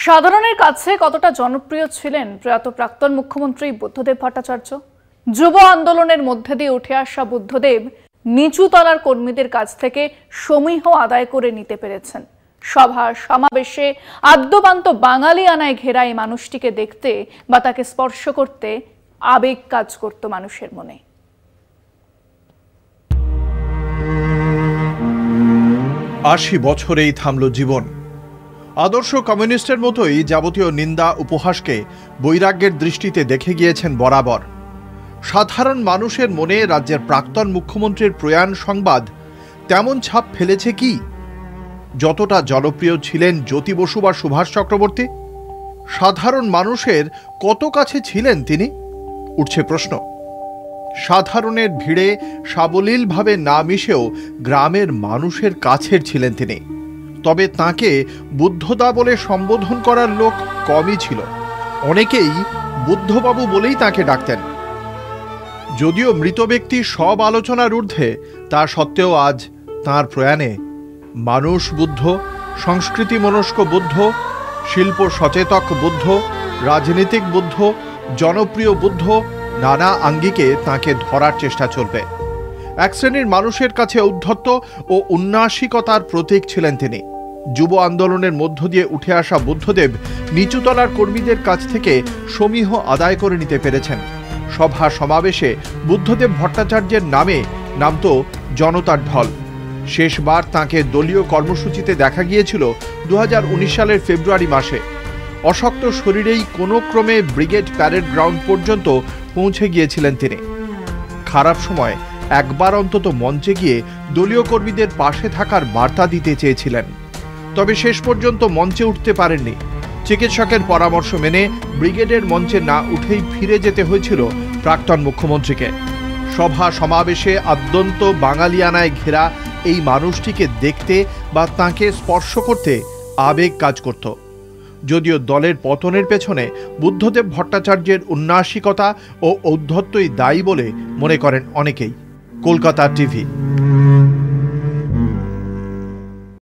সাধারণের কাছে কতটা জনপ্রিয় ছিলেন প্রয়াত প্রাক্তন মুখ্যমন্ত্রী বুদ্ধদেব ভট্টাচার্য? যুব আন্দোলনের মধ্যে দিয়ে উঠে আসা বুদ্ধদেব নিচু তলার কর্মীদের কাছ থেকে সমীহ আদায় করে নিতে পেরেছেন। সভা সমাবেশে আদ্যপান্ত বাঙালি আনায় ঘেরা এই মানুষটিকে দেখতে বা তাকে স্পর্শ করতে আবেগ কাজ করত মানুষের মনে। আশি বছরেই থামল জীবন। আদর্শ কমিউনিস্টের মতোই যাবতীয় নিন্দা উপহাসকে বৈরাগ্যের দৃষ্টিতে দেখে গিয়েছেন বরাবর। সাধারণ মানুষের মনে রাজ্যের প্রাক্তন মুখ্যমন্ত্রীর প্রয়াণ সংবাদ তেমন ছাপ ফেলেছে কি? যতটা জনপ্রিয় ছিলেন জ্যোতি বসু বা সুভাষ চক্রবর্তী, সাধারণ মানুষের কত কাছে ছিলেন তিনি? উঠছে প্রশ্ন। সাধারণের ভিড়ে সাবলীলভাবে না মিশেও গ্রামের মানুষের কাছের ছিলেন তিনি। তবে তাঁকে বুদ্ধদা বলে সম্বোধন করার লোক কমই ছিল। অনেকেই বুদ্ধবাবু বলেই তাঁকে ডাকতেন। যদিও মৃত ব্যক্তি সব আলোচনার ঊর্ধ্বে, তা সত্ত্বেও আজ তাঁর প্রয়াণে মানুষ বুদ্ধ, সংস্কৃতি মনস্ক বুদ্ধ, শিল্প সচেতক বুদ্ধ, রাজনীতিক বুদ্ধ, জনপ্রিয় বুদ্ধ নানা আঙ্গিকে তাঁকে ধরার চেষ্টা চলবে। এক শ্রেণীর মানুষের কাছে ঔদ্ধত্য ও উন্নাসিকতার প্রতীক ছিলেন তিনি। যুব আন্দোলনের মধ্য দিয়ে উঠে আসা বুদ্ধদেব নিচুতলার কর্মীদের কাছ থেকে সমীহ আদায় করে নিতে পেরেছেন। সভা সমাবেশে বুদ্ধদেব ভট্টাচার্যের নামে নামত জনতার ঢল। শেষবার তাঁকে দলীয় কর্মসূচিতে দেখা গিয়েছিল 2019 সালের ফেব্রুয়ারি মাসে। অশক্ত শরীরেই কোনো ক্রমে ব্রিগেড প্যারেড গ্রাউন্ড পর্যন্ত পৌঁছে গিয়েছিলেন তিনি। খারাপ সময় একবার অন্তত মঞ্চে গিয়ে দলীয় কর্মীদের পাশে থাকার বার্তা দিতে চেয়েছিলেন। তবে শেষ পর্যন্ত মঞ্চে উঠতে পারেননি। চিকিৎসকের পরামর্শ মেনে ব্রিগেডের মঞ্চে না উঠেই ফিরে যেতে হয়েছিল প্রাক্তন মুখ্যমন্ত্রীকে। সভা সমাবেশে আদ্যন্ত বাঙালিয়ানায় ঘেরা এই মানুষটিকে দেখতে বা তাঁকে স্পর্শ করতে আবেগ কাজ করত। যদিও দলের পতনের পেছনে বুদ্ধদেব ভট্টাচার্যের উন্নাসিকতা ও ঔদ্ধত্যই দায়ী বলে মনে করেন অনেকেই। কলকাতা টিভি।